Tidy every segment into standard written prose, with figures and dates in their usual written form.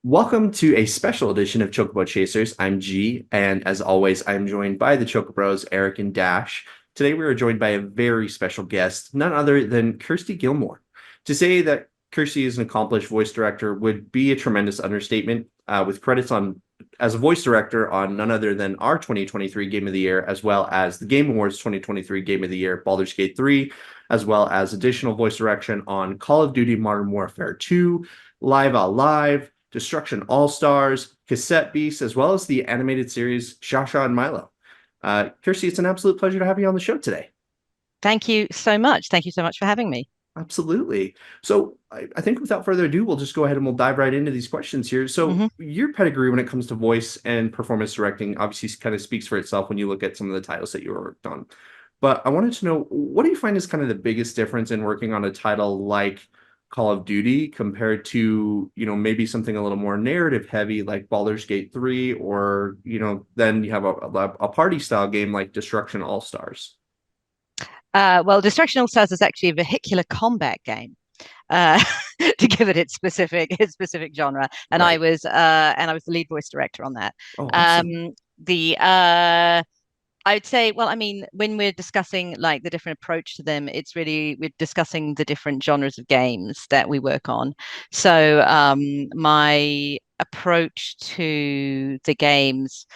Welcome to a special edition of Chocobo Chasers. I'm G, and as always, I'm joined by the Chocobros, Eric and Dash. Today, we are joined by a very special guest, none other than Kirsty Gillmore. To say that Kirsty is an accomplished voice director would be a tremendous understatement, with credits on as a voice director on none other than our 2023 Game of the Year, as well as the Game Awards 2023 Game of the Year, Baldurs Gate 3, as well as additional voice direction on Call of Duty Modern Warfare 2, Live Out Live, Destruction All-Stars, Cassette Beasts, as well as the animated series Shasha and Milo. Kirsty, it's an absolute pleasure to have you on the show today. Thank you so much. Thank you so much for having me. Absolutely. So I think without further ado, we'll just go ahead and we'll dive right into these questions here. So hmm your pedigree when it comes to voice and performance directing obviously kind of speaks for itself when you look at some of the titles that you worked on. But I wanted to know, what do you find is kind of the biggest difference in working on a title like Call of Duty compared to, maybe something a little more narrative heavy like Baldur's Gate 3, or, then you have a party style game like Destruction All Stars. well, Destruction All Stars is actually a vehicular combat game. Uh, to give it its specific genre, and I Right. was the lead voice director on that. Oh, awesome. Um, the I'd say, well, I mean, when we're discussing like the different approach to them, it's really we're discussing the different genres of games that we work on. So my approach to the games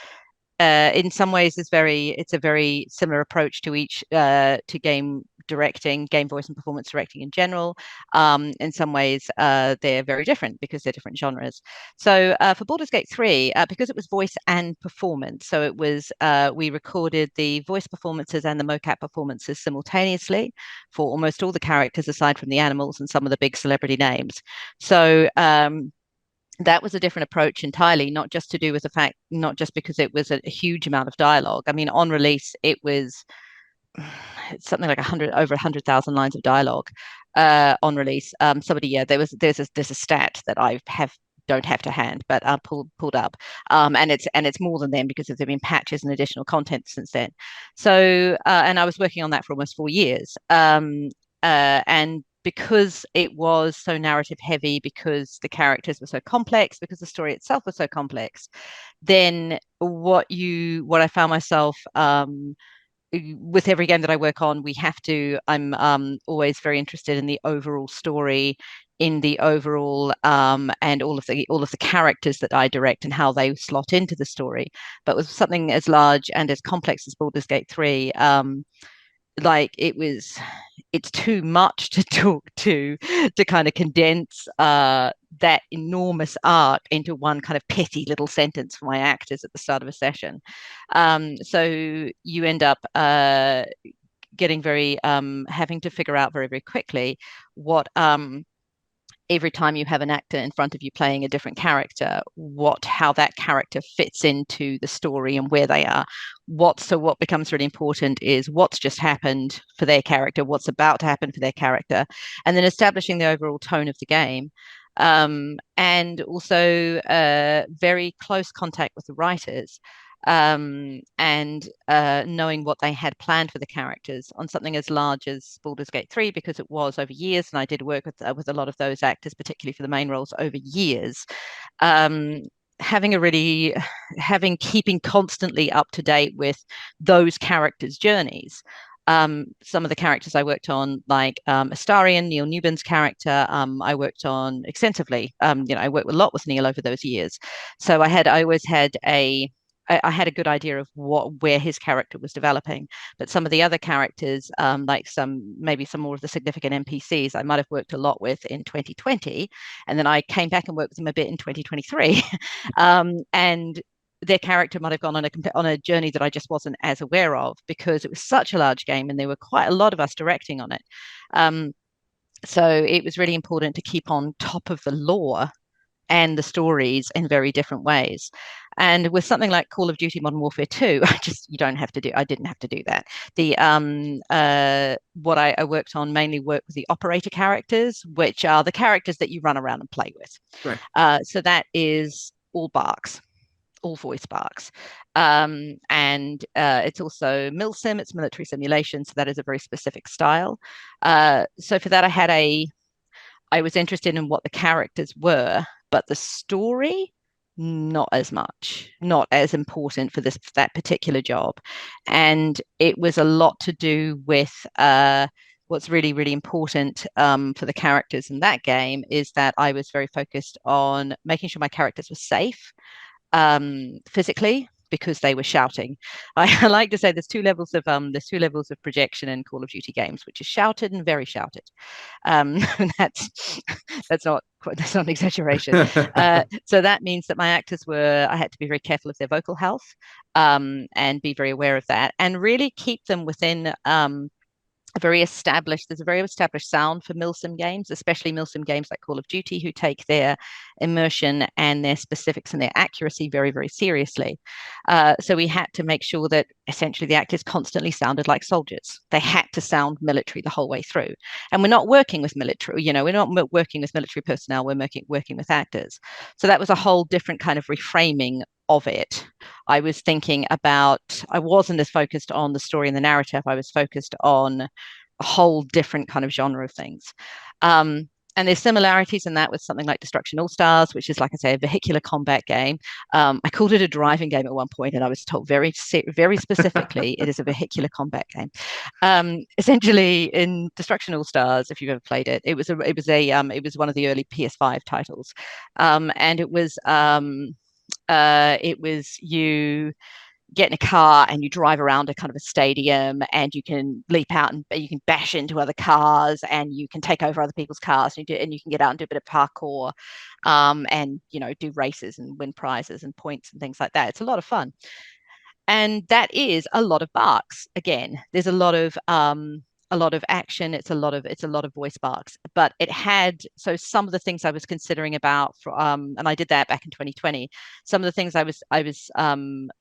in some ways it's a very similar approach to each to game directing, game voice and performance directing in general. In some ways they're very different because they're different genres. So for Baldur's Gate 3, because it was voice and performance, so it was we recorded the voice performances and the mocap performances simultaneously for almost all the characters aside from the animals and some of the big celebrity names. So that was a different approach entirely, not just to do with the fact, not just because it was a huge amount of dialogue. I mean, on release, it was something like 100,000 lines of dialogue on release. Yeah, there's a stat that I have don't have to hand, but pulled up, and it's more than then because there've been patches and additional content since then. So, and I was working on that for almost 4 years, and because it was so narrative heavy, because the characters were so complex, because the story itself was so complex, then what I found myself with every game that I work on, I'm always very interested in the overall story, in the overall and all of the characters that I direct and how they slot into the story. But with something as large and as complex as Baldur's Gate 3, like it's too much to talk to kind of condense that enormous arc into one kind of petty little sentence for my actors at the start of a session. So you end up getting very having to figure out very, very quickly what every time you have an actor in front of you playing a different character, how that character fits into the story and where they are. What becomes really important is what's just happened for their character, what's about to happen for their character, and then establishing the overall tone of the game. And also very close contact with the writers, and knowing what they had planned for the characters on something as large as Baldur's Gate 3, because it was over years, and I did work with a lot of those actors, particularly for the main roles over years. Um, Keeping constantly up to date with those characters' journeys. Some of the characters I worked on, like Astarion, Neil Newburn's character, I worked on extensively. I worked a lot with Neil over those years, so I always had I had a good idea of where his character was developing. But some of the other characters, like maybe some more of the significant NPCs, I might have worked a lot with in 2020, and then I came back and worked with them a bit in 2023, and their character might have gone on a journey that I just wasn't as aware of because it was such a large game and there were quite a lot of us directing on it. Um, so it was really important to keep on top of the lore and the stories in very different ways. And with something like Call of Duty Modern Warfare 2, I didn't have to do that. The what I worked on mainly worked with the operator characters, which are the characters that you run around and play with. Right. So that is all barks, all voice barks. And it's also milsim, it's military simulation, so that is a very specific style. So for that I was interested in what the characters were, but the story, not as much, not as important for that particular job. And it was a lot to do with what's really, really important for the characters in that game is that I was very focused on making sure my characters were safe physically because they were shouting. I like to say there's two levels of projection in Call of Duty games, which is shouted and very shouted. Um, that's that's not an exaggeration. So that means that my actors I had to be very careful of their vocal health and be very aware of that, and really keep them within there's a very established sound for milsim games, especially milsim games like Call of Duty, who take their immersion and their specifics and their accuracy very, very seriously. So we had to make sure that essentially the actors constantly sounded like soldiers. They had to sound military the whole way through. And we're not working with military, we're not working with military personnel, we're working with actors. So that was a whole different kind of reframing of it. I wasn't as focused on the story and the narrative. I was focused on a whole different kind of genre of things. And there's similarities in that with something like Destruction All Stars, which is, like I say, a vehicular combat game. I called it a driving game at one point, and I was told very, very specifically it is a vehicular combat game. Essentially, in Destruction All Stars, if you've ever played it, it was one of the early PS5 titles, and it was you get in a car and you drive around a kind of a stadium, and you can leap out and you can bash into other cars and you can take over other people's cars, and you can get out and do a bit of parkour, and do races and win prizes and points and things like that. It's a lot of fun, and that is a lot of barks. Again, there's a lot of action. It's a lot of voice barks, but it had, so some of the things I was considering and I did that back in 2020. Some of the things I was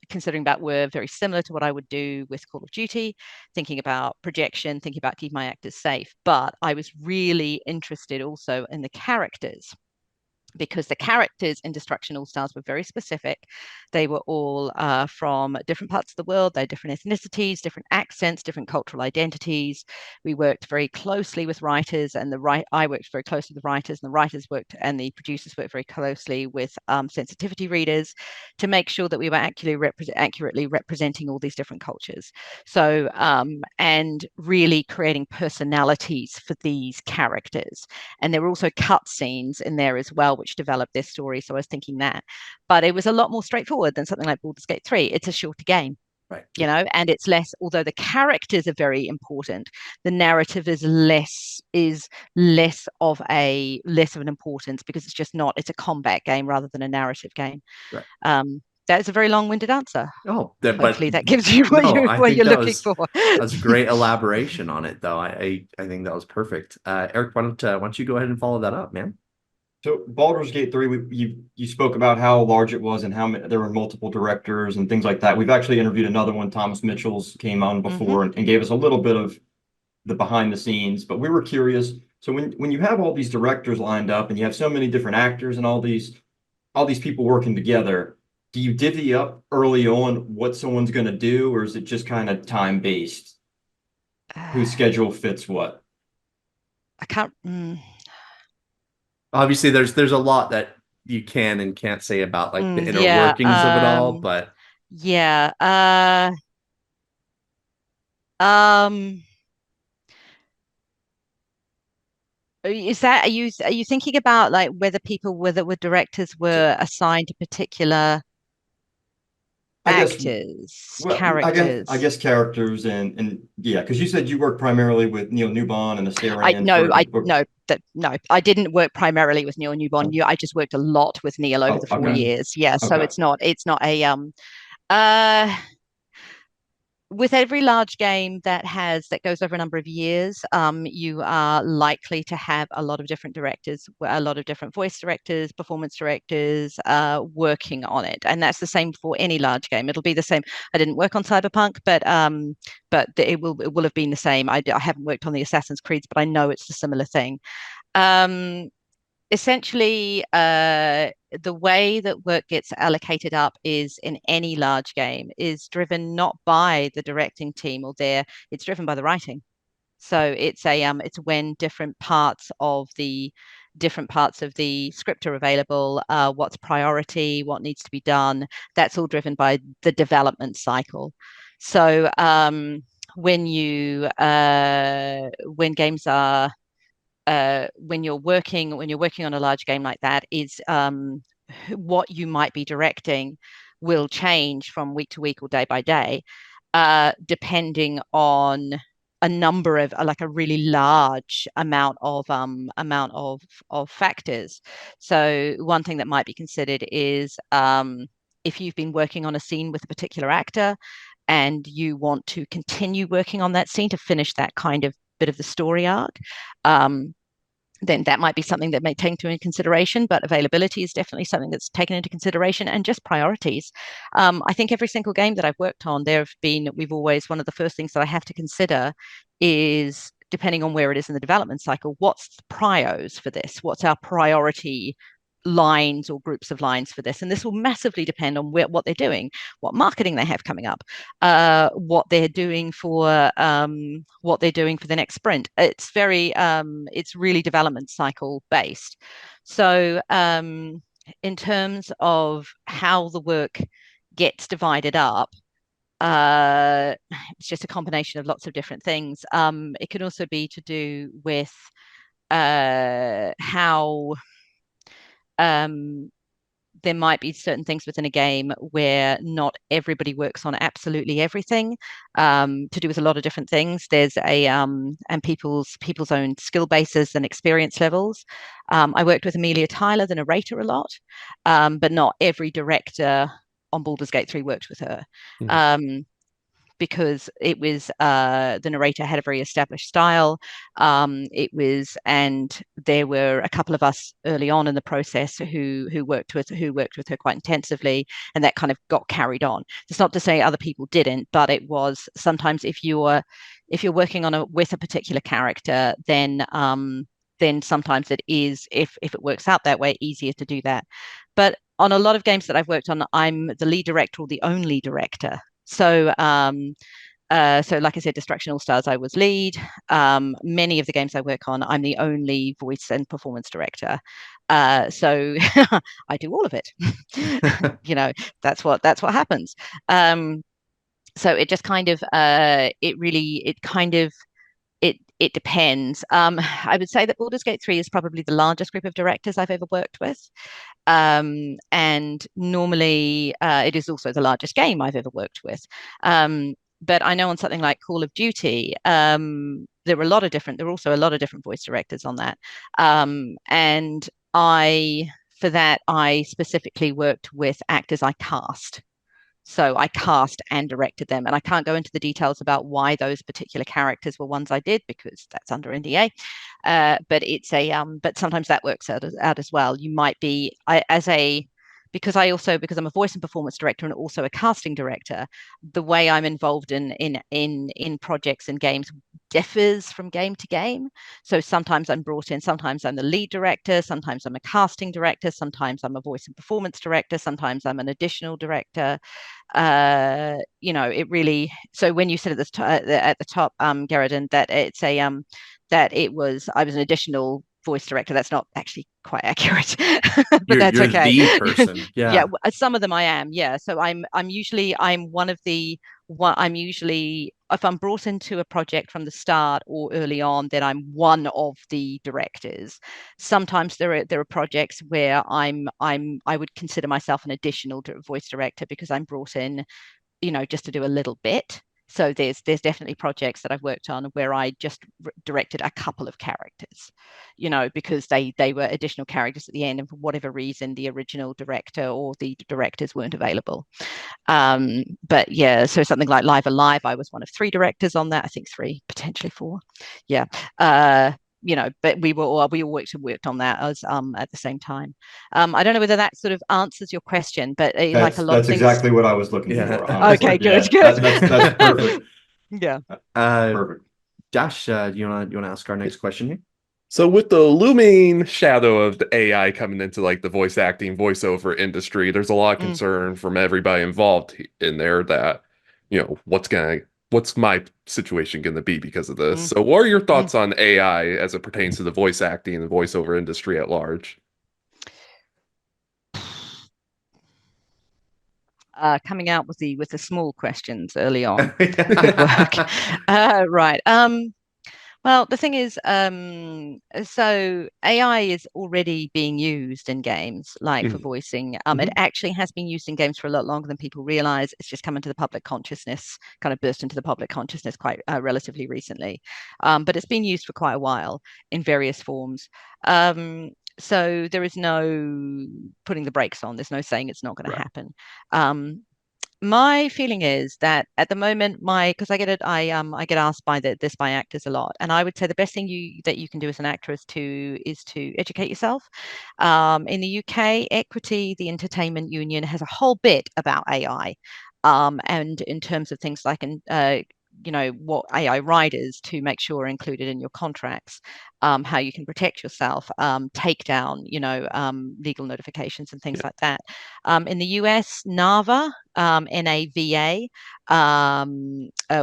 considering about were very similar to what I would do with Call of Duty, thinking about projection, thinking about keeping my actors safe. But I was really interested also in the characters, because the characters in Destruction All Stars were very specific. They were all from different parts of the world. They're different ethnicities, different accents, different cultural identities. We worked very closely with writers, and I worked very closely with the writers, and the producers worked very closely with sensitivity readers to make sure that we were accurately representing all these different cultures. So, and really creating personalities for these characters. And there were also cut scenes in there as well, which developed their story. So I was thinking that. But it was a lot more straightforward than something like Baldur's Gate 3. It's a shorter game. Right. And it's less, although the characters are very important, the narrative is less of an importance, because it's a combat game rather than a narrative game. Right. That's a very long-winded answer. Oh, but Hopefully that gives you no, I what think you're looking for. that's a great elaboration on it, though. I think that was perfect. Eric, why don't you go ahead and follow that up, man? So Baldur's Gate 3, you spoke about how large it was and how there were multiple directors and things like that. We've actually interviewed another one, Thomas Mitchell's, came on before and gave us a little bit of the behind the scenes, but we were curious. So when you have all these directors lined up and you have so many different actors and all these people working together, do you divvy up early on what someone's going to do, or is it just kind of time based? Whose schedule fits what? I can't. Obviously, there's a lot that you can and can't say about like the inner Yeah. workings of it all, but Yeah. Um, are you thinking about like whether directors So, were assigned to particular I guess actors, well, I guess characters? characters and yeah, because you said you work primarily with Neil Newbon and the I Astarians no, for I book. no that no, I didn't work primarily with Neil Newborn. Oh, I just worked a lot with Neil over oh, the four okay, years. Yeah, so okay. it's not a uh with every large game that goes over a number of years, you are likely to have a lot of different directors, a lot of different voice directors, performance directors working on it, and that's the same for any large game. It'll be the same. I didn't work on Cyberpunk, but it will have been the same. I haven't worked on the Assassin's Creeds, but I know it's a similar thing. Um, Essentially, the way that work gets allocated up is in any large game is driven not by the directing team it's driven by the writing. So it's when different parts of the script are available, what's priority, what needs to be done. That's all driven by the development cycle. So when games are when you're working on a large game like that, is what you might be directing will change from week to week or day by day, depending on a number of like a really large amount of factors. So one thing that might be considered is if you've been working on a scene with a particular actor and you want to continue working on that scene to finish that kind of bit of the story arc, then that might be something that may take into consideration, but availability is definitely something that's taken into consideration, and just priorities. I think every single game that I've worked on, one of the first things that I have to consider is, depending on where it is in the development cycle, what's the priors for this? What's our priority lines or groups of lines for this? And this will massively depend on what they're doing, what marketing they have coming up, what they're doing for the next sprint. It's really development cycle based. So in terms of how the work gets divided up, it's just a combination of lots of different things. It can also be to do with how there might be certain things within a game where not everybody works on absolutely everything, to do with a lot of different things. There's and people's own skill bases and experience levels. I worked with Amelia Tyler, the narrator, a lot, but not every director on Baldur's Gate 3 worked with her. Because it was the narrator had a very established style. And there were a couple of us early on in the process who worked with her quite intensively, and that kind of got carried on. It's not to say other people didn't, but it was sometimes if you're working with a particular character, then sometimes it is, if it works out that way, easier to do that. But on a lot of games that I've worked on, I'm the lead director or the only director. So like I said, Destruction All Stars, I was lead. Many of the games I work on, I'm the only voice and performance director. So I do all of it. That's what happens. So it just kind of it depends. I would say that Baldur's Gate 3 is probably the largest group of directors I've ever worked with. And normally it is also the largest game I've ever worked with. But I know on something like Call of Duty, there are also a lot of different voice directors on that. And for that, I specifically worked with actors I cast. So I cast and directed them, and I can't go into the details about why those particular characters were ones I did, because that's under NDA. But sometimes that works out as well. You might be because I'm a voice and performance director and also a casting director. The way I'm involved in projects and games differs from game to game. So sometimes I'm brought in, sometimes I'm the lead director, sometimes I'm a casting director, sometimes I'm a voice and performance director, sometimes I'm an additional director. It really. So when you said at the top, Garrett, that I was an additional voice director, that's not actually quite accurate. But that's you're okay. The person. Yeah. Some of them I am. Yeah. So I'm usually if I'm brought into a project from the start or early on, then I'm one of the directors. Sometimes there are projects where I would consider myself an additional voice director because I'm brought in, just to do a little bit. So there's definitely projects that I've worked on where I just directed a couple of characters, because they were additional characters at the end, and for whatever reason, the original director or the directors weren't available. But yeah, so something like Live Alive, I was one of 3 directors on that. I think 3, potentially 4. Yeah. But we all worked on that as at the same time. I don't know whether that sort of answers your question, but like a lot of things. That's exactly what I was looking for. Honestly. Okay, good. That's perfect. Yeah. Perfect. Josh, do you want to ask our next question here? So with the looming shadow of the AI coming into like the voice acting, voiceover industry, there's a lot of concern from everybody involved in there that, what's going to what's my situation going to be because of this? So what are your thoughts on AI as it pertains to the voice acting and the voiceover industry at large? Coming out with the small questions early on. Good work. Right. Well, the thing is, so AI is already being used in games, like for voicing. It actually has been used in games for a lot longer than people realize. It's just come into the public consciousness, kind of burst into the public consciousness quite relatively recently. But it's been used for quite a while in various forms. So there is no putting the brakes on. There's no saying it's not going to happen. My feeling is that at the moment, because I get asked this by actors a lot, and I would say the best thing that you can do as an actor is to educate yourself. In the UK, Equity, the entertainment union, has a whole bit about AI, and in terms of things like what AI riders to make sure are included in your contracts, how you can protect yourself, take down, legal notifications and things like that. In the US, NAVA, NAVA,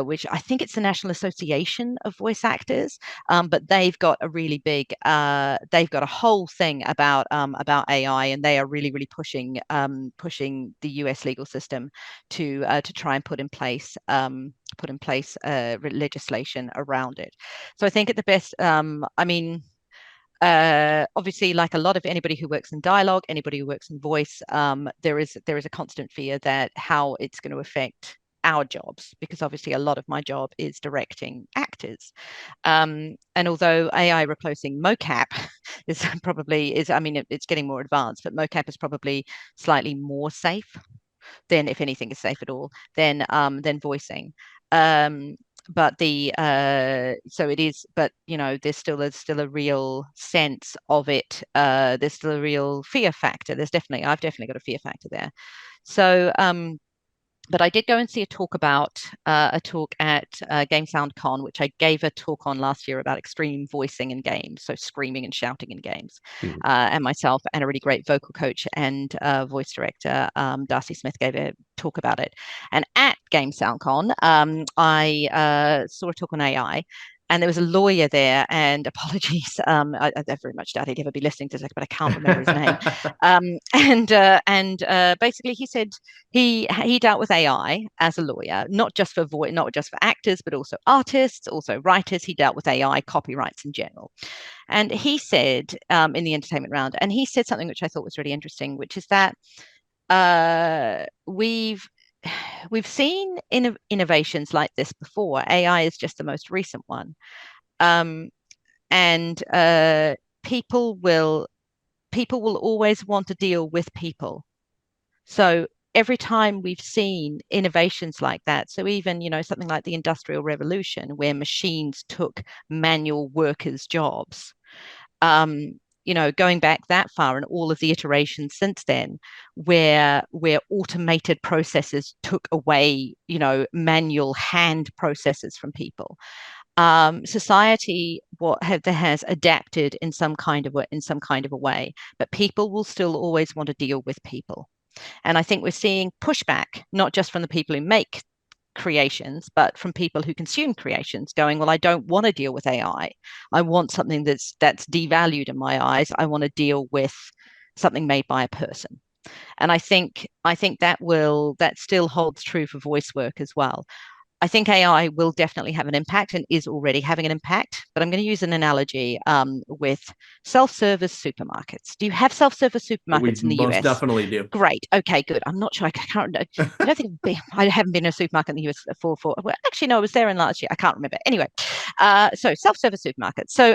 which I think it's the National Association of Voice Actors, but they've got a really big, they've got a whole thing about AI, and they are really, really pushing the US legal system to try and put in place legislation around it. So I think at the best, obviously, like a lot of anybody who works in dialogue, anybody who works in voice, there is a constant fear that how it's going to affect our jobs, because obviously a lot of my job is directing actors. And although AI replacing mocap it's getting more advanced, but mocap is probably slightly more safe than, if anything is safe at all, than voicing. But so it is, but there's still a real sense of it. There's still a real fear factor. I've definitely got a fear factor there. So but I did go and see a talk at Game Sound Con, which I gave a talk on last year about extreme voicing in games, so screaming and shouting in games. And myself and a really great vocal coach and voice director, Darcy Smith, gave a talk about it. And at Game Sound Con, I saw a talk on AI. And there was a lawyer there, and apologies, I very much doubt he'd ever be listening to this, but I can't remember his name. And basically, he said he dealt with AI as a lawyer, not just for actors, but also artists, also writers. He dealt with AI copyrights in general. And he said in the entertainment round, and he said something which I thought was really interesting, which is that we've seen innovations like this before. AI is just the most recent one. And people will always want to deal with people. So every time we've seen innovations like that, so even something like the Industrial Revolution, where machines took manual workers' jobs, going back that far, and all of the iterations since then, where automated processes took away manual hand processes from people. Society has adapted in some kind of a way, but people will still always want to deal with people. And I think we're seeing pushback, not just from the people who make creations, but from people who consume creations, going, well, I don't want to deal with AI. I want something that's devalued in my eyes. I want to deal with something made by a person. And I think that still holds true for voice work as well. I think AI will definitely have an impact, and is already having an impact. But I'm going to use an analogy with self-service supermarkets. Do you have self-service supermarkets in the US? We most definitely do. Great. Okay, good. I'm not sure. I don't think I haven't been in a supermarket in the US for. Well, actually, no, I was there in last year. I can't remember. Anyway, so self-service supermarkets. So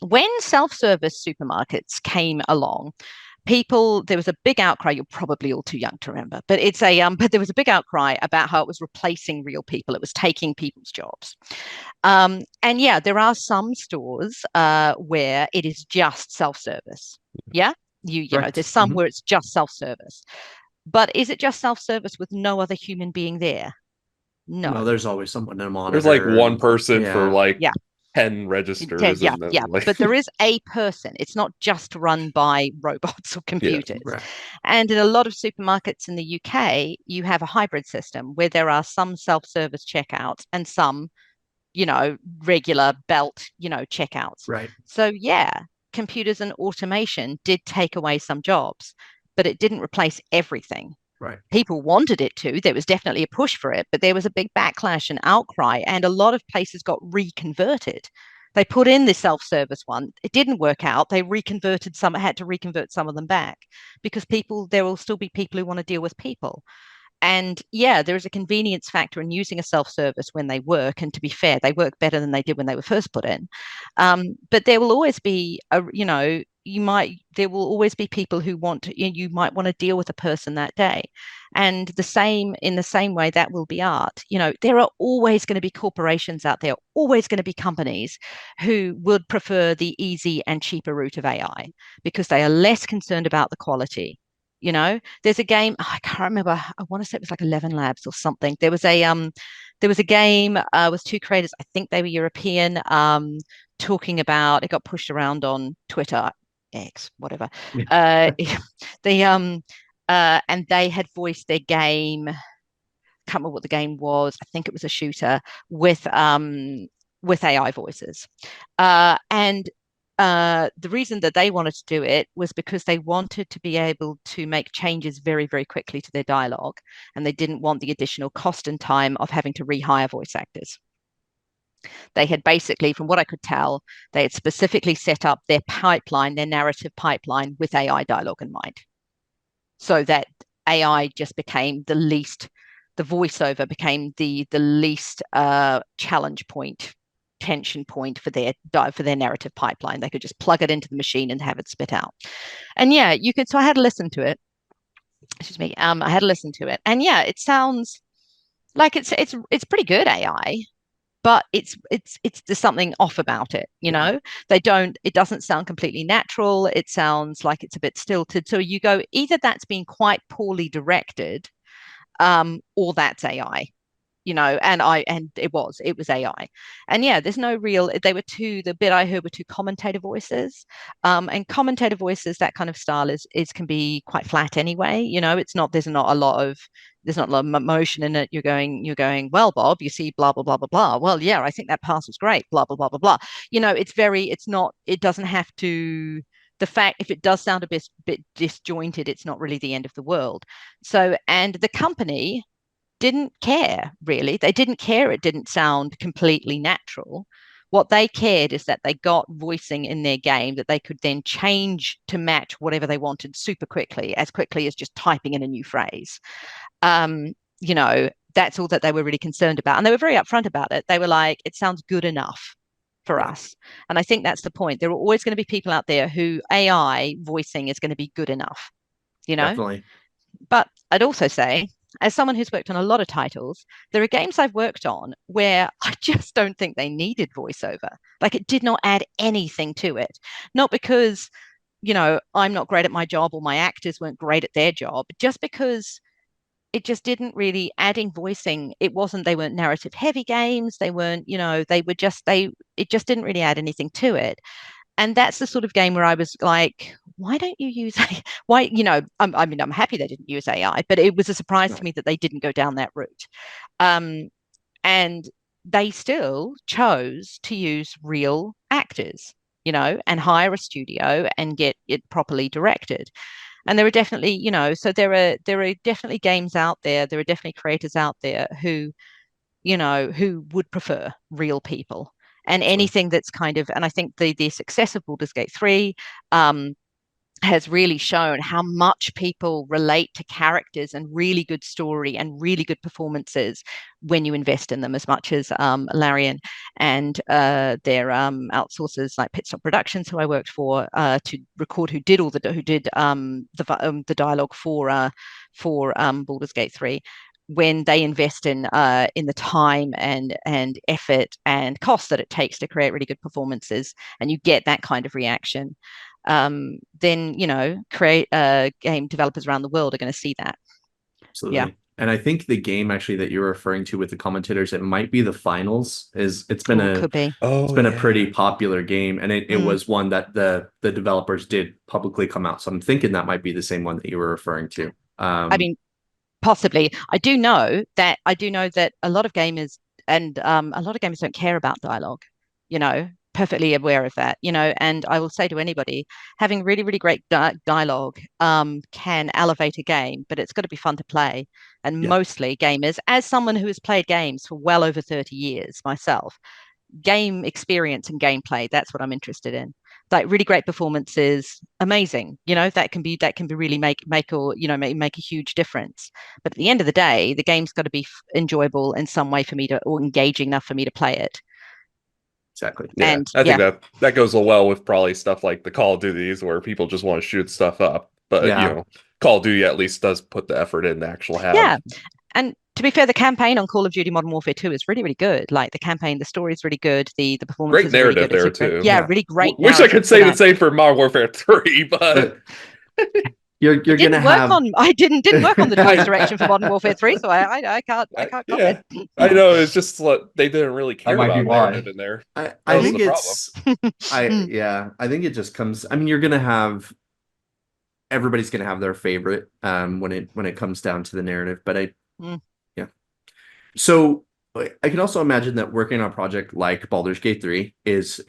when self-service supermarkets came along, there was a big outcry. You're probably all too young to remember, but but there was a big outcry about how it was replacing real people. It was taking people's jobs. And yeah, there are some stores where it is just self-service. Yeah, there's some where it's just self-service. But is it just self-service with no other human being there? No. There's always someone to monitor. There's like one person for 10 registers Yeah, and then yeah. like But there is a person. It's not just run by robots or computers. Right. And in a lot of supermarkets in the UK, you have a hybrid system where there are some self-service checkouts and some, regular belt, checkouts. Right. So yeah, computers and automation did take away some jobs, but it didn't replace everything. Right. People wanted it to. There was definitely a push for it, but there was a big backlash and outcry, and a lot of places got reconverted. They put in the self-service one. It didn't work out. They reconverted some, had to reconvert some of them back because there will still be people who want to deal with people. And yeah, there is a convenience factor in using a self-service when they work. And to be fair, they work better than they did when they were first put in. But there will always be there will always be people who you might want to deal with a person that day. And in the same way, that will be art. There are always going to be corporations out there, always going to be companies who would prefer the easy and cheaper route of AI because they are less concerned about the quality. There's a game, I can't remember, I want to say it was like 11 Labs or something. There was a game with two creators, I think they were European, talking about, it got pushed around on Twitter, X, whatever. Yeah. And they had voiced their game, can't remember what the game was. I think it was a shooter with AI voices. And the reason that they wanted to do it was because they wanted to be able to make changes very, very quickly to their dialogue, and they didn't want the additional cost and time of having to rehire voice actors. They had basically, from what I could tell, they had specifically set up their narrative pipeline with AI dialogue in mind, so that AI just became the voiceover became the least challenge point, tension point for their narrative pipeline. They could just plug it into the machine and have it spit out. And yeah, you could. So I had to listen to it. Excuse me. I had to listen to it, and yeah, it sounds like it's pretty good AI, but there's something off about it. It doesn't sound completely natural. It sounds like it's a bit stilted. So you go, either that's been quite poorly directed, or that's AI. And it was AI. And yeah, there's no real, the bit I heard were two commentator voices. And commentator voices, that kind of style can be quite flat anyway. There's not a lot of emotion in it. You're going, well, Bob, you see, blah, blah, blah, blah, blah. Well, yeah, I think that pass was great, blah, blah, blah, blah, blah. It doesn't have to, the fact, if it does sound a bit disjointed, it's not really the end of the world. So, and the company didn't care, really. They didn't care. It didn't sound completely natural. What they cared is that they got voicing in their game that they could then change to match whatever they wanted super quickly as just typing in a new phrase. That's all that they were really concerned about. And they were very upfront about it. They were like, it sounds good enough for us. And I think that's the point. There are always going to be people out there who AI voicing is going to be good enough, Definitely. But I'd also say, as someone who's worked on a lot of titles, there are games I've worked on where I just don't think they needed voiceover. Like, it did not add anything to it. Not because, I'm not great at my job or my actors weren't great at their job, just because it just didn't really adding voicing. They weren't narrative heavy games. They weren't, it just didn't really add anything to it. And that's the sort of game where I was like, why don't you use why, I'm happy they didn't use AI, but it was a surprise to me that they didn't go down that route. And they still chose to use real actors, and hire a studio and get it properly directed. And there are definitely, so there are definitely games out there. There are definitely creators out there who would prefer real people. And anything that's and I think the success of Baldur's Gate 3 has really shown how much people relate to characters and really good story and really good performances when you invest in them, as much as Larian and their outsourcers like Pitstop Productions, who I worked for to record, who did the dialogue for Baldur's Gate 3. When they invest in the time and effort and cost that it takes to create really good performances, and you get that kind of reaction, then create game developers around the world are going to see that. Absolutely. Yeah. And I think the game actually that you're referring to with the commentators, it might be the finals. It's been Could be. Oh, a pretty popular game, and it Mm. was one that the developers did publicly come out. So I'm thinking that might be the same one that you were referring to. I mean, possibly. I do know that a lot of gamers and a lot of gamers don't care about dialogue, perfectly aware of that, and I will say to anybody, having really, really great dialogue can elevate a game, but it's got to be fun to play. And Yeah. mostly gamers, as someone who has played games for well over 30 years myself, game experience and gameplay, that's what I'm interested in. Like really great performances, amazing, that can be really make or make a huge difference. But at the end of the day, the game's got to be enjoyable in some way for me to, or engaging enough for me to play it. Exactly. yeah. And I think that goes well with probably stuff like the Call of Duties where people just want to shoot stuff up. But Yeah. Call of Duty at least does put the effort in to actually have. yeah. And to be fair, the campaign on Call of Duty Modern Warfare 2 is really, really good. Like the campaign, the story is really good. The Great performances are really narrative good. there too. Yeah, really great Wish I could narrative say for the that. same for Modern Warfare 3, but You're It gonna didn't work have on. I didn't work on the voice direction for Modern Warfare 3, so I can't yeah, comment. I know it's just like they didn't really care might be about why. narrative in there. I That was think the problem. I think it just comes. I mean, you're gonna have everybody's gonna have their favorite when it comes down to the narrative, but Mm. yeah. So I can also imagine that working on a project like Baldur's Gate 3 is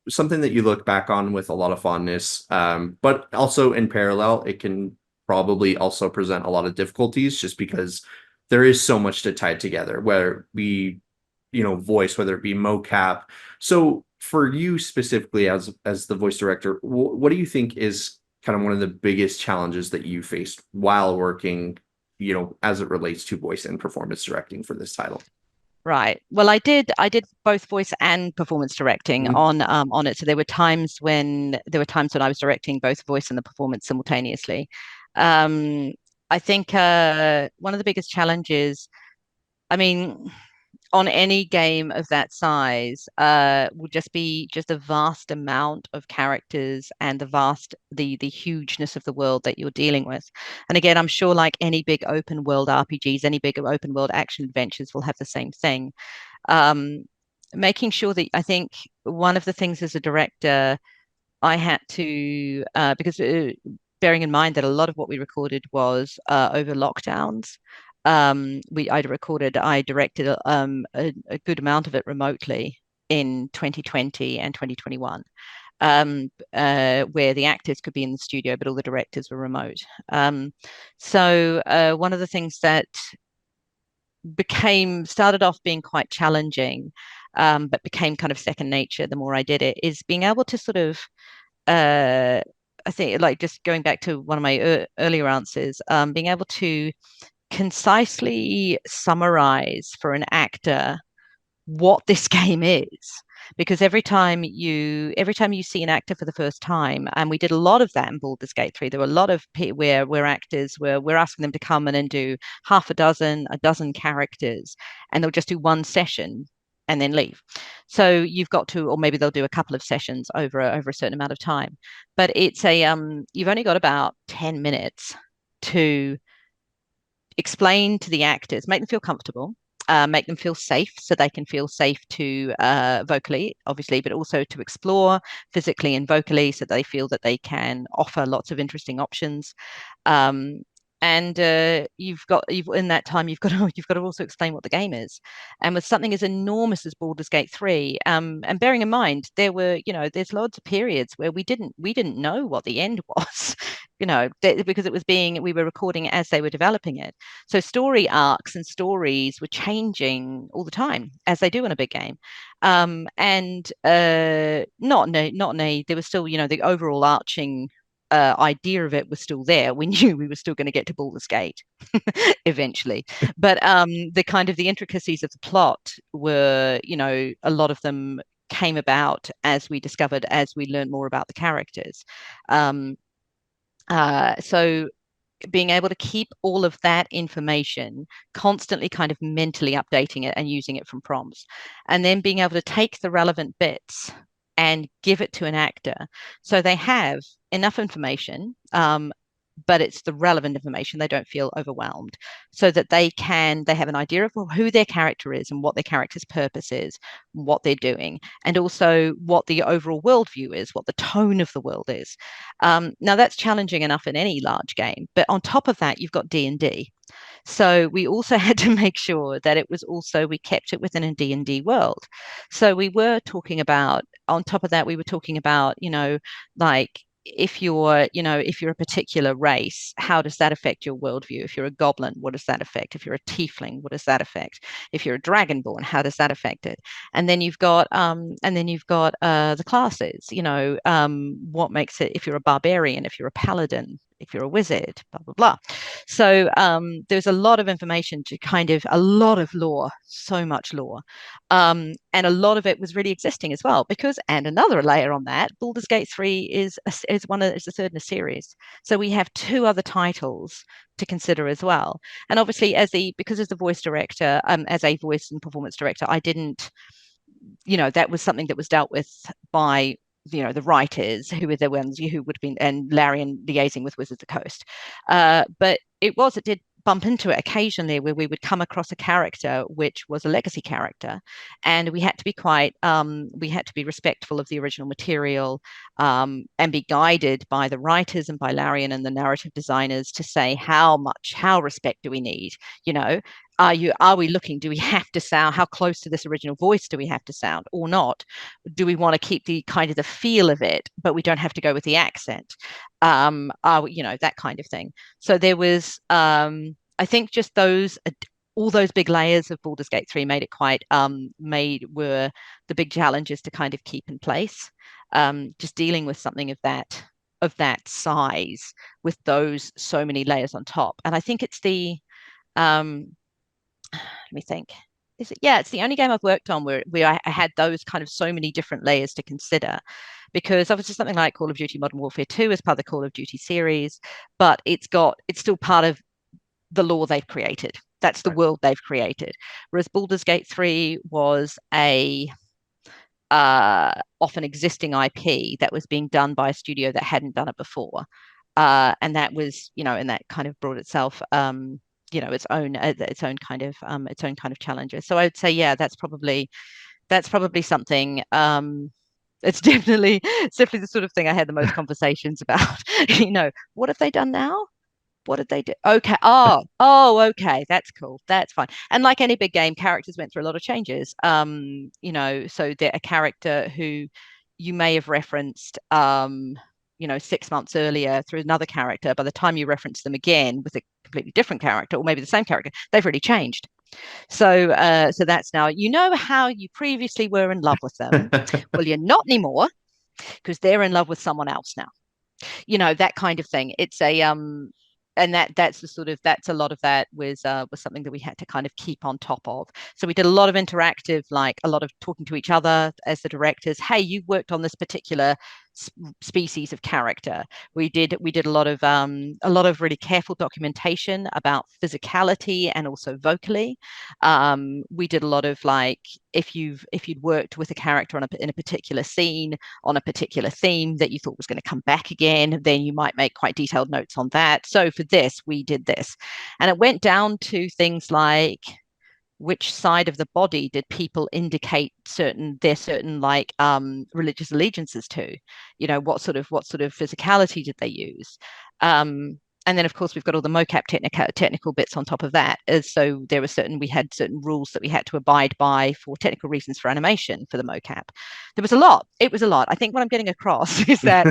something that you look back on with a lot of fondness. But also in parallel, it can probably also present a lot of difficulties just because there is so much to tie together, whether it be, voice, whether it be mocap. So for you specifically as the voice director, what do you think is kind of one of the biggest challenges that you faced while working, as it relates to voice and performance directing for this title? Right. Well, I did both voice and performance directing Mhm. on it. So there were times when I was directing both voice and the performance simultaneously. Um, I think one of the biggest challenges, I mean, on any game of that size, would just be just the vast amount of characters and the hugeness of the world that you're dealing with. And again, I'm sure like any big open world RPGs, any big open world action adventures will have the same thing. Um, Making sure that I think one of the things as a director I had to because bearing in mind that a lot of what we recorded was over lockdowns. I directed a good amount of it remotely in 2020 and 2021, where the actors could be in the studio, but all the directors were remote. So one of the things that started off being quite challenging, but became kind of second nature the more I did it, is being able to sort of I think like just going back to one of my earlier answers, being able to concisely summarize for an actor what this game is. Because every time you see an actor for the first time, and we did a lot of that in Baldur's Gate 3, there were a lot of where actors we're asking them to come in and do half a dozen characters, and they'll just do one session and then leave. So you've got to, or maybe they'll do a couple of sessions over a certain amount of time. But it's you've only got about 10 minutes to explain to the actors, make them feel comfortable, make them feel safe so they can feel safe to vocally, obviously, but also to explore physically and vocally so they feel that they can offer lots of interesting options. And you've in that time you've got to also explain what the game is, and with something as enormous as Baldur's Gate 3, and bearing in mind there's lots of periods where we didn't know what the end was, because we were recording it as they were developing it. So story arcs and stories were changing all the time, as they do in a big game. And there was still, the overall arching idea of it was still there. We knew we were still going to get to Baldur's Gate eventually, but the intricacies of the plot were, a lot of them came about as we learned more about the characters. So being able to keep all of that information, constantly kind of mentally updating it and using it from prompts, and then being able to take the relevant bits and give it to an actor so they have enough information, but it's the relevant information. They don't feel overwhelmed, so that they have an idea of who their character is and what their character's purpose is, what they're doing, and also what the overall worldview is, what the tone of the world is. Now that's challenging enough in any large game, but on top of that, you've got D&D. So we also had to make sure that we kept it within a D&D world. So we were talking about, on top of that, we were talking about, like, if you're a particular race, how does that affect your worldview? If you're a goblin, what does that affect? If you're a tiefling, what does that affect? If you're a dragonborn, how does that affect it? And then you've got the classes, what makes it, if you're a barbarian, if you're a paladin, if you're a wizard, blah blah blah. So there's a lot of information to a lot of lore, so much lore, and a lot of it was really existing as well. And another layer on that, Baldur's Gate 3 is the third in a series, so we have 2 other titles to consider as well. And obviously, as a voice director, as a voice and performance director, I didn't, that was something that was dealt with by the writers, who were the ones who would have been, and Larian liaising with Wizards of the Coast. But it did bump into it occasionally, where we would come across a character which was a legacy character, and we had to be respectful of the original material, and be guided by the writers and by Larian and the narrative designers to say how respect do we need. Are we looking, do we have to sound, how close to this original voice do we have to sound or not? Do we want to keep the kind of the feel of it, but we don't have to go with the accent? That kind of thing. So there was, I think, just all those big layers of Baldur's Gate 3 made it were the big challenges to kind of keep in place. Just dealing with something of that size with those so many layers on top. And I think it's let me think. It's the only game I've worked on where I had those kind of so many different layers to consider, because obviously something like Call of Duty Modern Warfare 2 is part of the Call of Duty series, but it's still part of the lore they've created. That's the world they've created. Whereas Baldur's Gate 3 was off an existing IP that was being done by a studio that hadn't done it before. And that was, and that kind of brought itself its own kind of challenges. So I would say, yeah, that's probably something. It's definitely the sort of thing I had the most conversations about. What have they done now? What did they do? Okay. Okay. That's cool. That's fine. And like any big game, characters went through a lot of changes. So they're a character who you may have referenced 6 months earlier through another character. By the time you reference them again with a completely different character, or maybe the same character, they've really changed. So that's now, how you previously were in love with them. Well, you're not anymore, because they're in love with someone else now. That kind of thing. It's and that's a lot of that was something that we had to kind of keep on top of. So we did a lot of interactive, like a lot of talking to each other as the directors. Hey, you worked on this particular species of character. We did a lot of really careful documentation about physicality and also vocally. We did a lot of, like, if you'd worked with a character in a particular scene on a particular theme that you thought was going to come back again, then you might make quite detailed notes on that. So for this, we did this, and it went down to things like, which side of the body did people indicate certain like religious allegiances to? What sort of physicality did they use? And then, of course, we've got all the mocap technical bits on top of that. So we had certain rules that we had to abide by for technical reasons for animation for the mocap. There was a lot. It was a lot. I think what I'm getting across is that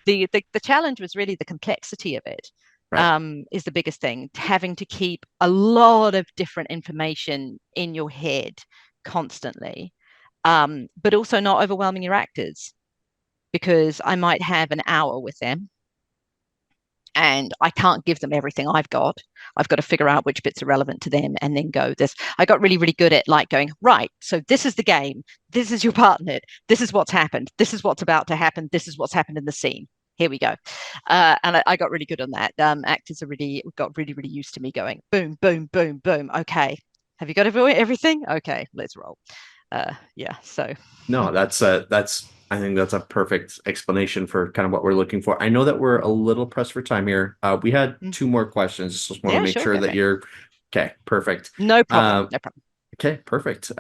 the challenge was really the complexity of it. Right. Is the biggest thing, having to keep a lot of different information in your head constantly, but also not overwhelming your actors, because I might have an hour with them and I can't give them everything I've got. I've got to figure out which bits are relevant to them and then go this. I got really, really good at, like, going, right, so this is the game. This is your part in it. This is what's happened. This is what's about to happen. This is what's happened in the scene. Here we go. And I got really good on that. Actors got really, really used to me going, boom, boom, boom, boom. Okay. Have you got everything? Okay, let's roll. Yeah, so No, that's I think that's a perfect explanation for kind of what we're looking for. I know that we're a little pressed for time here. We had two more questions. Just want to yeah, make sure, sure go that for it. you're okay. Perfect. No problem. No problem. Okay, perfect.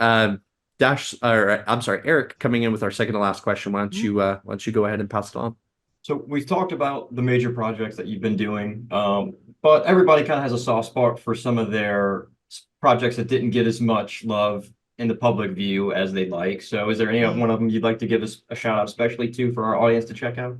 Dash, or I'm sorry, Eric, coming in with our second to last question. Why don't you go ahead and pass it on? So we've talked about the major projects that you've been doing, but everybody kind of has a soft spot for some of their projects that didn't get as much love in the public view as they'd like. So is there any one of them you'd like to give us a shout out, especially to for our audience to check out?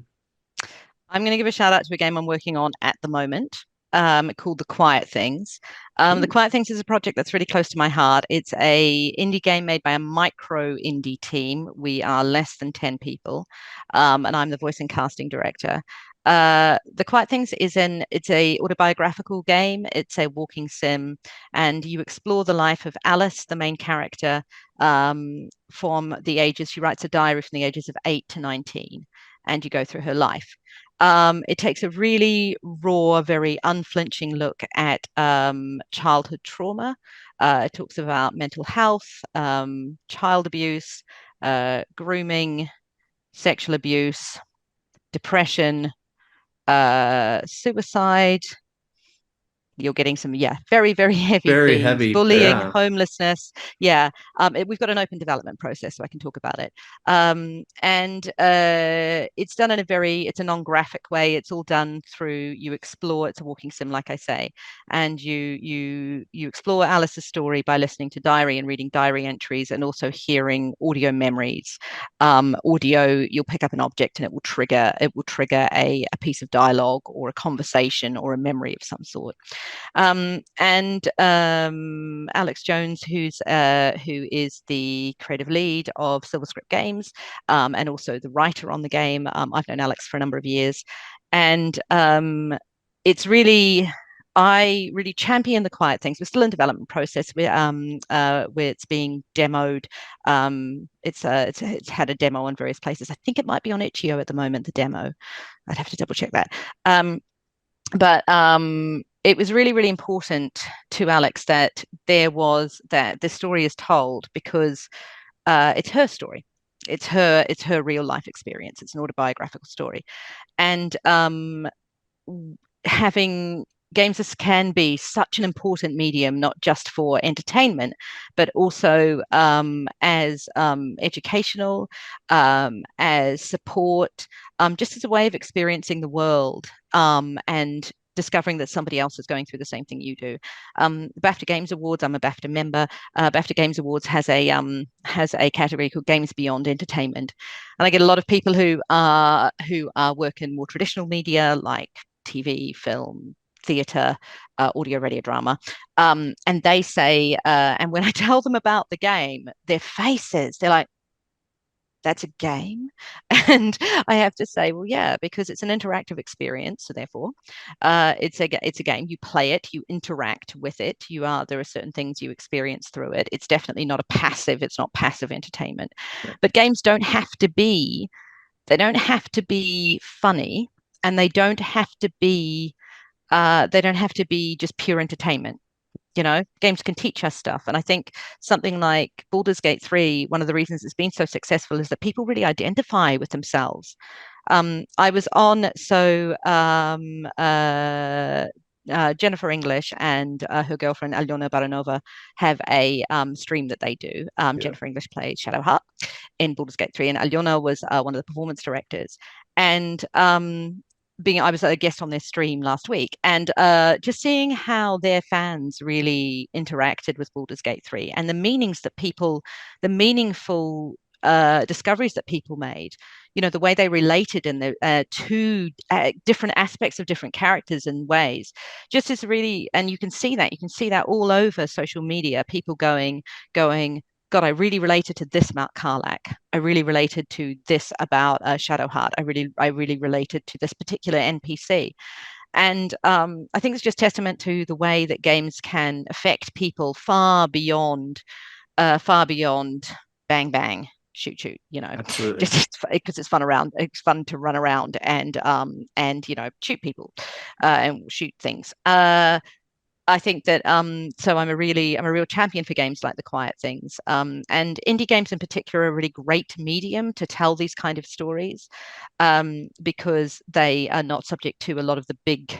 I'm going to give a shout out to a game I'm working on at the moment, called The Quiet Things. The Quiet Things is a project that's really close to my heart. It's a indie game made by a micro indie team. We are less than 10 people, and I'm the voice and casting director. The Quiet Things it's a autobiographical game. It's a walking sim, and you explore the life of Alice, the main character, from the ages. She writes a diary from the ages of 8 to 19, and you go through her life. It takes a really raw, very unflinching look at childhood trauma. It talks about mental health, child abuse, grooming, sexual abuse, depression, suicide. You're getting some, very, very heavy Very themes: heavy. bullying, Yeah. homelessness. We've got an open development process, so I can talk about it. And it's done in it's a non-graphic way. It's all done through, you explore. It's a walking sim, like I say, and you explore Alice's story by listening to diary and reading diary entries, and also hearing audio memories. Audio, you'll pick up an object and it will trigger a piece of dialogue or a conversation or a memory of some sort. And Alex Jones, who is the creative lead of Silverscript Games, and also the writer on the game. I've known Alex for a number of years, and it's really, I really champion The Quiet Things. We're still in development process. Where it's being demoed. It's had a demo on various places. I think it might be on Itch.io at the moment, the demo. I'd have to double check that. But it was really, really important to Alex that this story is told, because it's her story. It's her real life experience. It's an autobiographical story. And having games can be such an important medium, not just for entertainment, but also as educational, as support, just as a way of experiencing the world, and discovering that somebody else is going through the same thing you do. BAFTA Games Awards, I'm a BAFTA member. BAFTA Games Awards has a category called Games Beyond Entertainment, and I get a lot of people who work in more traditional media like TV, film, theatre, audio, radio, drama, and they say, and when I tell them about the game, their faces, they're like, "That's a game?" And I have to say, well, yeah, because it's an interactive experience, so therefore, it's a game. You play it, you interact with it. There are certain things you experience through it. It's definitely not it's not passive entertainment. Yeah. But games don't have to be. They don't have to be funny, and they don't have to be just pure entertainment. Games can teach us stuff. And I think something like Baldurs Gate 3, one of the reasons it's been so successful is that people really identify with themselves. I was on, Jennifer English and her girlfriend Alyona Baranova have a stream that they do. Jennifer English plays Shadowheart in Baldur's Gate 3, and Alyona was one of the performance directors. And I was a guest on their stream last week, and just seeing how their fans really interacted with Baldur's Gate 3, and the meaningful discoveries that people made, the way they related in the two different aspects of different characters and ways, just is really, and you can see that all over social media, people going, God, I really related to this about Karlach. I really related to this about Shadowheart. I really related to this particular NPC. And I think it's just testament to the way that games can affect people far beyond bang bang shoot. Absolutely. Just because it's fun around. It's fun to run around and shoot people and shoot things. I think that so I'm a real champion for games like The Quiet Things, and indie games in particular are a really great medium to tell these kind of stories, because they are not subject to a lot of the big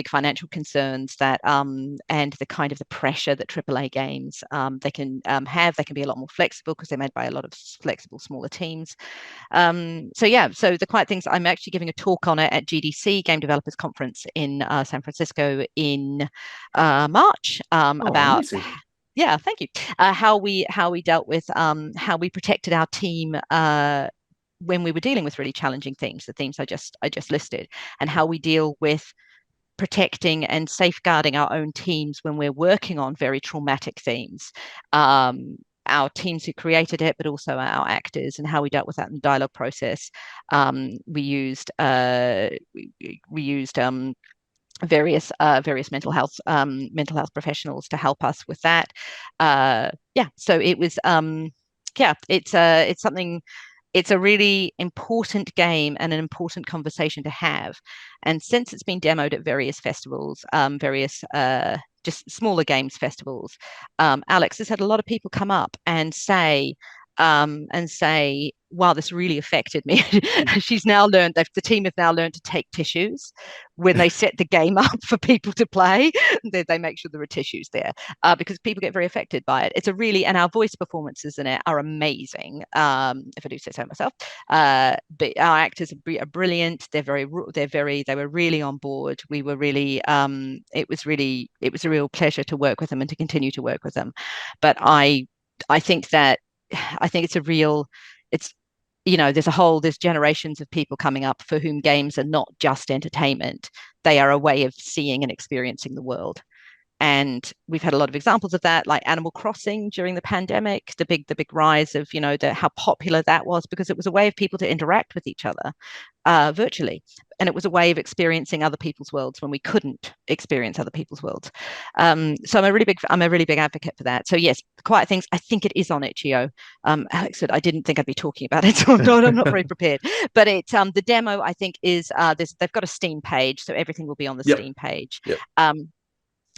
financial concerns that and the kind of the pressure that AAA games they can have. They can be a lot more flexible because they're made by a lot of flexible smaller teams. So The Quiet Things, I'm actually giving a talk on it at GDC, Game Developers Conference in San Francisco in March, about amazing. yeah, thank you. How we dealt with how we protected our team when we were dealing with really challenging themes, the themes I just listed, and how we deal with protecting and safeguarding our own teams when we're working on very traumatic themes. Our teams who created it, but also our actors, and how we dealt with that in the dialogue process. We used various mental health professionals to help us with that. So it was it's something. It's a really important game and an important conversation to have. And since it's been demoed at various festivals, various just smaller games festivals, Alex has had a lot of people come up and say, wow, this really affected me. She's now learned that the team have now learned to take tissues when they set the game up for people to play. They make sure there are tissues there, because people get very affected by it. It's a really, and our voice performances in it are amazing. If I do say so myself, but our actors are brilliant. They were really on board. We were really, it was a real pleasure to work with them and to continue to work with them. But I think it's there's generations of people coming up for whom games are not just entertainment. They are a way of seeing and experiencing the world. And we've had a lot of examples of that, like Animal Crossing during the pandemic, the big rise of how popular that was, because it was a way of people to interact with each other virtually, and it was a way of experiencing other people's worlds when we couldn't experience other people's worlds. So I'm a really big advocate for that. So yes, Quiet Things, I think it is on itch.io. Alex said I didn't think I'd be talking about it, so I'm not very prepared. But it the demo, I think, is they've got a Steam page, so everything will be on the Steam page.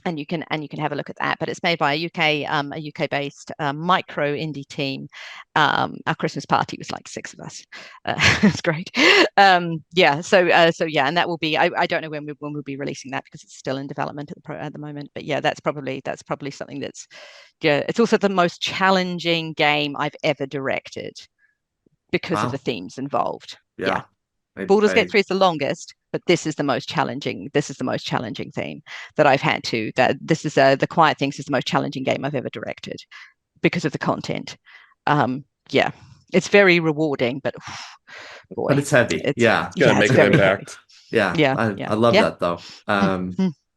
And you can have a look at that. But it's made by a UK based micro indie team. Our Christmas party was like 6 of us. It's great. And that will be. I don't know when we'll be releasing that, because it's still in development at the moment. But yeah, that's probably something that's. Yeah, it's also the most challenging game I've ever directed because of the themes involved. Yeah. Baldurs Gate 3 is the longest, but this is the most challenging. This is the most challenging theme that I've had to. The Quiet Things is the most challenging game I've ever directed because of the content. It's very rewarding, but boy, but it's heavy. It's gonna make an impact. I love that though.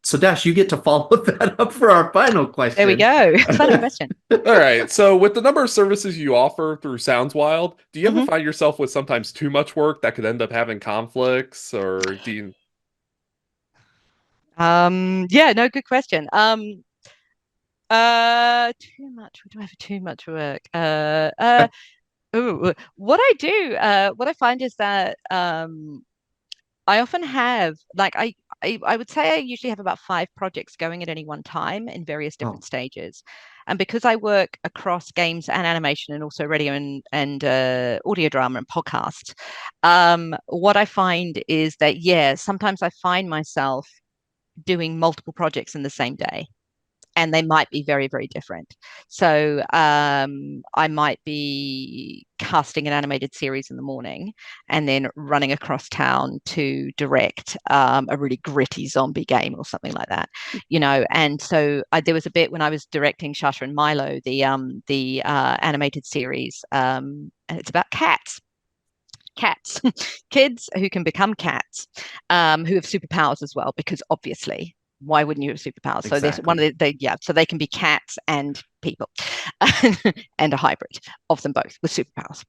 So Dash, you get to follow that up for our final question. There we go. Final question. All right. So with the number of services you offer through Sounds Wild, do you ever find yourself with sometimes too much work that could end up having conflicts, or do you? Good question. Too much. Do I have too much work? What I find is that I often have, like, I would say I usually have about 5 projects going at any one time in various different stages. And because I work across games and animation, and also radio and audio drama and podcasts, what I find is that, sometimes I find myself doing multiple projects in the same day, and they might be very, very different. So I might be casting an animated series in the morning and then running across town to direct a really gritty zombie game or something like that, And so there was a bit when I was directing Shasha and Milo, the animated series, and it's about cats. Kids who can become cats, who have superpowers as well, because obviously, why wouldn't you have superpowers? Exactly. So there's one of so they can be cats and people, and a hybrid of them both with superpowers.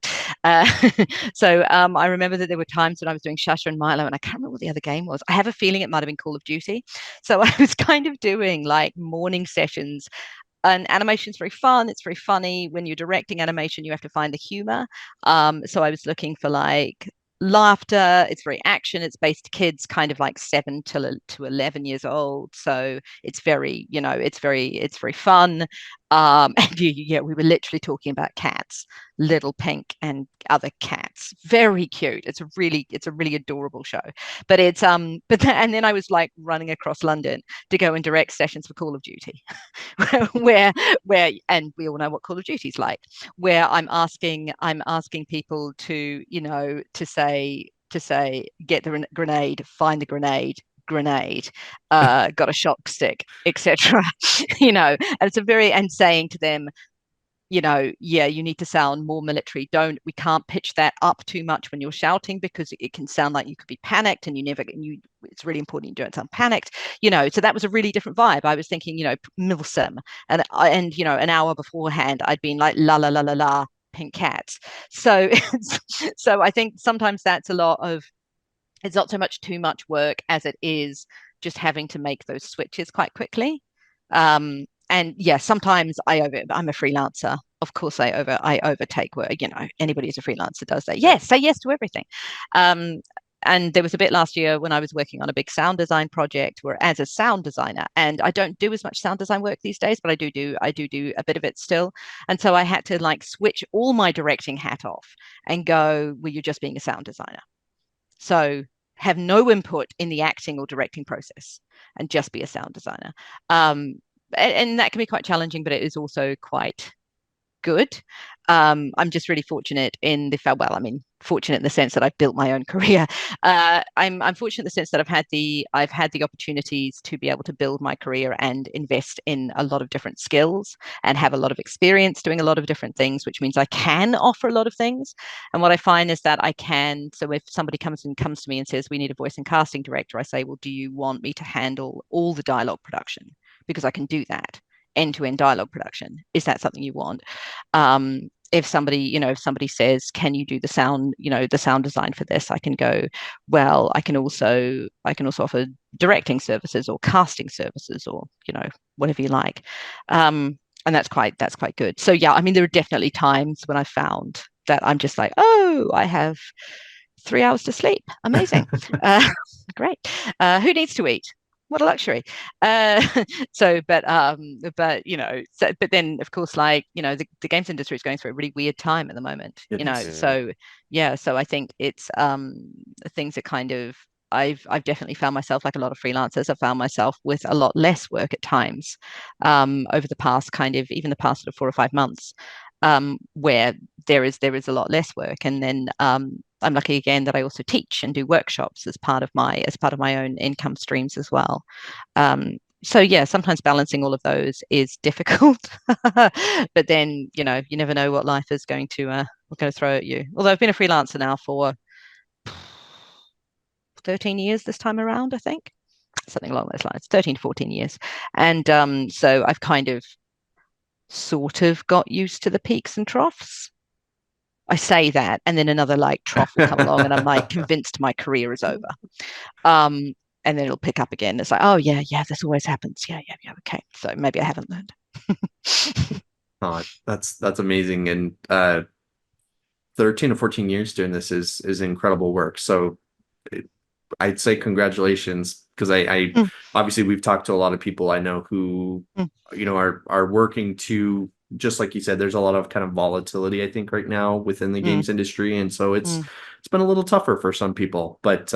I remember that there were times when I was doing Shasha and Milo, and I can't remember what the other game was. I have a feeling it might have been Call of Duty. So I was kind of doing like morning sessions. And animation is very fun. It's very funny. When you're directing animation, you have to find the humor. So I was looking for like laughter, it's very action, it's based kids kind of like 7 to 11 years old, so it's very, it's very fun. And yeah, we were literally talking about cats, little pink and other cats, very cute. It's a really adorable show. But and then I was like running across London to go and direct sessions for Call of Duty, where and we all know what Call of Duty's like, where I'm asking people to, to say get the grenade, find the grenade, got a shock stick, etc. And it's and saying to them, yeah, you need to sound more military. We can't pitch that up too much when you're shouting, because it can sound like you could be panicked, and it's really important you don't sound panicked. So that was a really different vibe. I was thinking, Milsim, and an hour beforehand I'd been like la la la la la pink cats. So so I think sometimes it's not so much too much work as it is just having to make those switches quite quickly. And yeah, sometimes I'm a freelancer. Of course, I overtake work. Anybody who's a freelancer does that. Yes, say yes to everything. And there was a bit last year when I was working on a big sound design project, where as a sound designer, and I don't do as much sound design work these days, but I do a bit of it still. And so I had to like switch all my directing hat off and go, well, you're just being a sound designer. So have no input in the acting or directing process and just be a sound designer. And that can be quite challenging, but it is also quite good. I'm just really fortunate fortunate in the sense that I've built my own career. I'm fortunate in the sense that I've had the opportunities to be able to build my career and invest in a lot of different skills and have a lot of experience doing a lot of different things, which means I can offer a lot of things. And what I find is that I can. So if somebody comes to me and says, we need a voice and casting director, I say, well, do you want me to handle all the dialogue production? Because I can do that end-to-end dialogue production. Is that something you want? If somebody says, can you do the sound design for this, I can go, well, I can also offer directing services or casting services, or whatever you like. And that's quite good. So yeah, there are definitely times when I found that I'm just like, oh, I have 3 hours to sleep. Amazing. Great. Who needs to eat? What a luxury. But then of course, like, the games industry is going through a really weird time at the moment, so yeah, so I think it's things are kind of, I've definitely found myself, like a lot of freelancers, I've found myself with a lot less work at times, over the past even the past sort of 4 or 5 months, where there is a lot less work. And then I'm lucky again that I also teach and do workshops as part of my own income streams as well. So yeah, sometimes balancing all of those is difficult, but then you never know what life is going to throw at you. Although I've been a freelancer now for 13 years this time around, I think, something along those lines, 13 to 14 years, and so I've kind of sort of got used to the peaks and troughs. I say that, and then another like trough will come along, and I'm like convinced my career is over. And then it'll pick up again. It's like, oh yeah, this always happens. Yeah, okay. So maybe I haven't learned. Oh, that's amazing. And 13 to 14 years doing this is incredible work. So I'd say congratulations, because I obviously we've talked to a lot of people I know who are working to, just like you said, there's a lot of kind of volatility, I think, right now within the games industry, and so it's been a little tougher for some people, but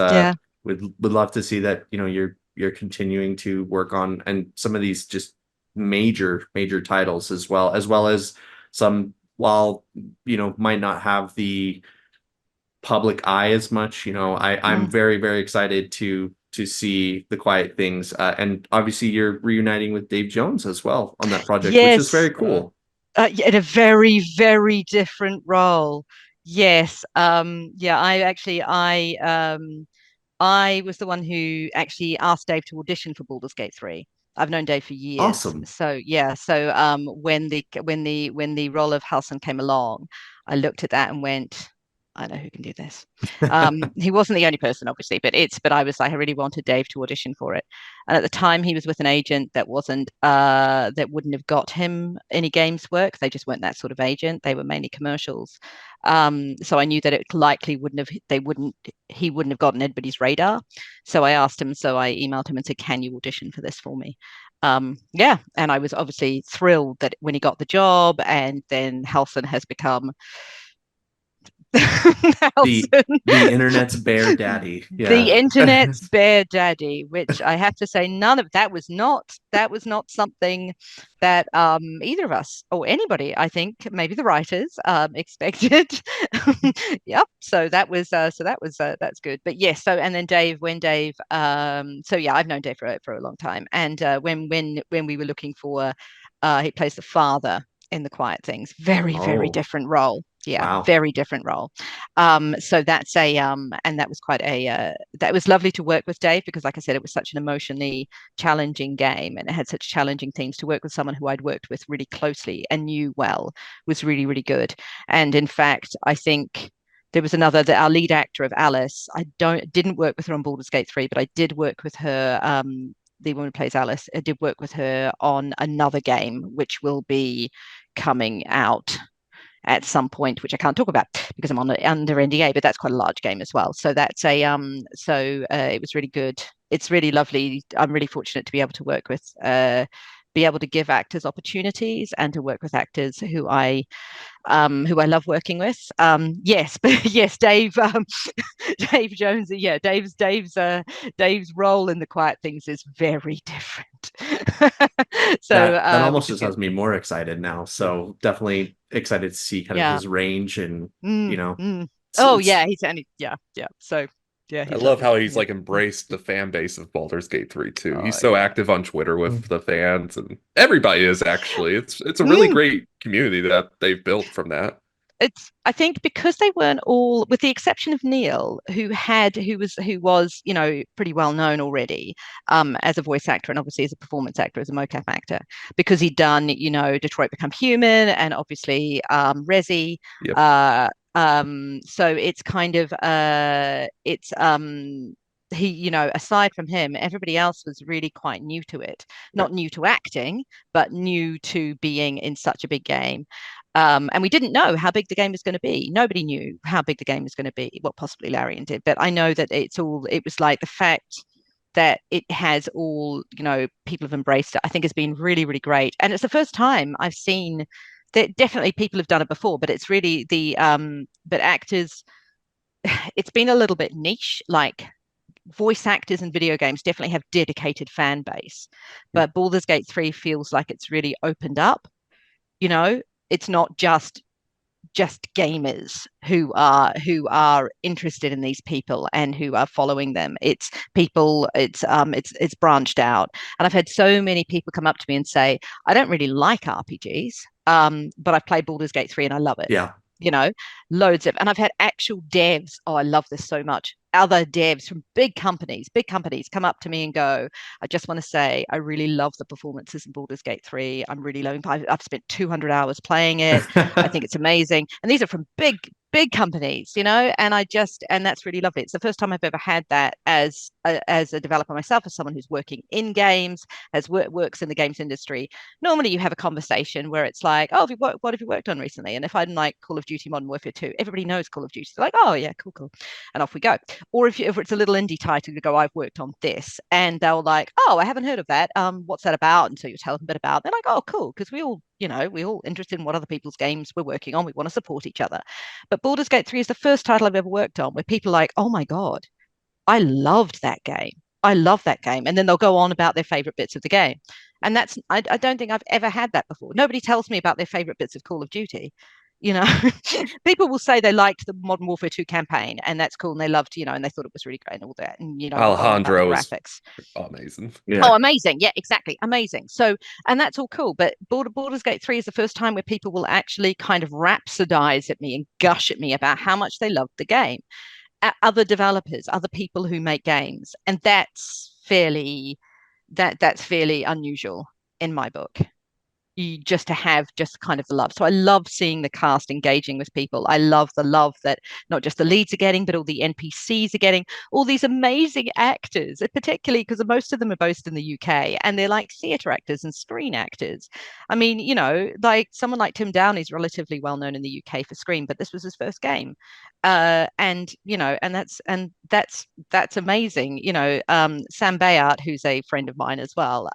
would love to see that you're continuing to work on, and some of these just major titles, as well as some, while might not have the public eye as much. I'm very, very excited to see The Quiet Things, and obviously you're reuniting with Dave Jones as well on that project, which is very cool. In a very, very different role. Yes. I was the one who actually asked Dave to audition for Baldurs Gate 3. I've known Dave for years. Awesome. So yeah. So when the role of Halson came along, I looked at that and went, I know who can do this. He wasn't the only person, obviously, but I was like, I really wanted Dave to audition for it. And at the time, he was with an agent that wouldn't have got him any games work. They just weren't that sort of agent. They were mainly commercials. So I knew that it likely he wouldn't have gotten anybody's radar. So I asked him, so I emailed him and said, can you audition for this for me? Yeah, and I was obviously thrilled that when he got the job, and then Halcyon has become The internet's bear daddy. Yeah. The internet's bear daddy, which I have to say, none of that was not something that either of us or anybody, I think maybe the writers expected. Yep. So that's good. But yes, and then Dave, so yeah, I've known Dave for a long time. And when we were looking for he plays the father in The Quiet Things. Very different role. Yeah, wow. Very different role. So that's and that was that was lovely to work with Dave, because like I said, it was such an emotionally challenging game, and it had such challenging themes. To work with someone who I'd worked with really closely and knew well was really, really good. And in fact, I think there was our lead actor of Alice. I didn't work with her on Baldur's Gate 3, but I did work with her, the woman who plays Alice. I did work with her on another game, which will be coming out at some point, which I can't talk about because I'm under NDA, but that's quite a large game as well. So that's it was really good. It's really lovely. I'm really fortunate to be able to work with, be able to give actors opportunities and to work with actors who I love working with. Yes, but yes, Dave Jones. Yeah, Dave's role in The Quiet Things is very different. So that almost just has me more excited now. So definitely excited to see kind of his range and he's so. Yeah, I love how he's like embraced the fan base of Baldur's Gate 3 too. He's so active on Twitter with the fans, and everybody is actually. It's a really great community that they've built from that. I think because they weren't all, with the exception of Neil, who was pretty well known already as a voice actor, and obviously as a performance actor, as a mocap actor, because he'd done Detroit Become Human and obviously Resi. Yep. So it's kind of he, aside from him, everybody else was really quite new to it. Not new to acting, but new to being in such a big game. And we didn't know how big the game was going to be. Nobody knew how big the game was going to be. Well, possibly Larian did, but I know that it was like the fact that it has all, people have embraced it, I think has been really, really great. And it's the first time I've seen that. Definitely people have done it before, but it's really but actors, it's been a little bit niche, like voice actors in video games definitely have dedicated fan base, but Baldur's Gate 3 feels like it's really opened up. It's not just gamers who are interested in these people and who are following them. It's people, it's branched out. And I've had so many people come up to me and say, I don't really like RPGs, but I've played Baldur's Gate 3 and I love it. Yeah. Loads of, and I've had actual devs. Oh, I love this so much. Other devs from big companies come up to me and go, I just want to say, I really love the performances in Baldur's Gate 3. I'm really loving it. I've spent 200 hours playing it. I think it's amazing. And these are from big companies, and that's really lovely. It's the first time I've ever had that as a developer myself, as someone who's working in games, works in the games industry. Normally you have a conversation where it's like, oh, what have you worked on recently? And if I'm like Call of Duty Modern Warfare 2, everybody knows Call of Duty. They're like, oh yeah, cool. And off we go. Or if it's a little indie title, you go, I've worked on this. And they'll like, oh, I haven't heard of that. What's that about? And so you tell them a bit about it. They're like, oh, cool. Because we all interested in what other people's games we're working on. We want to support each other. But Baldur's Gate 3 is the first title I've ever worked on where people are like, oh my God, I loved that game. I love that game. And then they'll go on about their favorite bits of the game. And I don't think I've ever had that before. Nobody tells me about their favorite bits of Call of Duty. People will say they liked the Modern Warfare 2 campaign, and that's cool, and they loved, and they thought it was really great and all that, and Alejandro graphics, amazing. Yeah. Oh, amazing! Yeah, exactly, amazing. So, and that's all cool. But Baldur's Gate 3 is the first time where people will actually kind of rhapsodize at me and gush at me about how much they loved the game. Other developers, other people who make games, and that's fairly unusual in my book. just to have just kind of the love. So I love seeing the cast engaging with people. I love the love that not just the leads are getting, but all the NPCs are getting, all these amazing actors, particularly because most of them are based in the UK and they're like theatre actors and screen actors. I mean, you know, like someone like Tim Downey's relatively well known in the UK for Scream, but this was his first game. And you know, and that's amazing. You know, Sam Bayard, who's a friend of mine as well,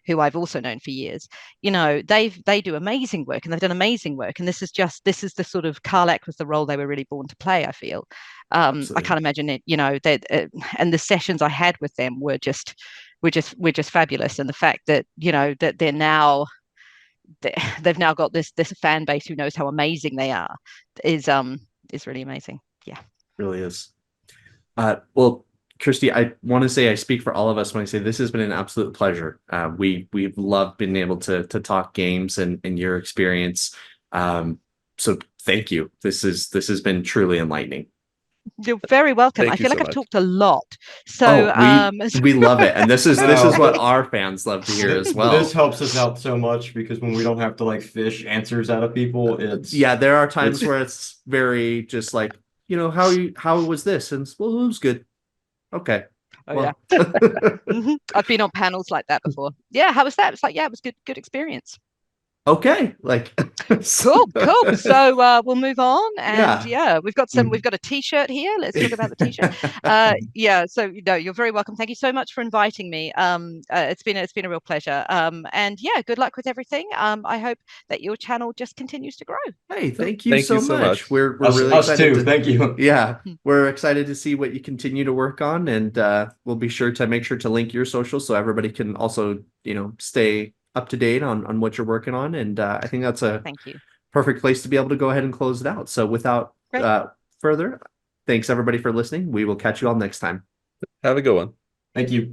who I've also known for years, you know, they do amazing work and they've done amazing work. And this is the sort of Karlach was the role they were really born to play, I feel. I can't imagine it, you know, that and the sessions I had with them were just fabulous. And the fact that, you know, that they've now got this fan base who knows how amazing they are is really amazing. Yeah. Really is. Well, Kirsty, I want to say I speak for all of us when I say this has been an absolute pleasure. We've loved being able to talk games and your experience. So thank you. This has been truly enlightening. You're very welcome. Thank I you feel like so I've much. talked a lot. So we love it. And this is what our fans love to hear as well. This helps us out so much because when we don't have to like fish answers out of people, there are times where it's very just like, you know, how was this? And well, it was good. Okay. Yeah. I've been on panels like that before. Yeah, how was that? It's like, yeah, it was good experience. Okay, like cool. So we'll move on, and we've got a T-shirt here. Let's talk about the T-shirt. So you're very welcome. Thank you so much for inviting me. It's been a real pleasure. And good luck with everything. I hope that your channel just continues to grow. Hey, thank you so much. We're really us excited too. Thank you. Yeah, we're excited to see what you continue to work on, and we'll be sure to link your socials so everybody can also, you know, stay up to date on what you're working on. And I think that's a perfect place to be able to go ahead and close it out. So without further, thanks everybody for listening. We will catch you all next time. Have a good one. Thank you.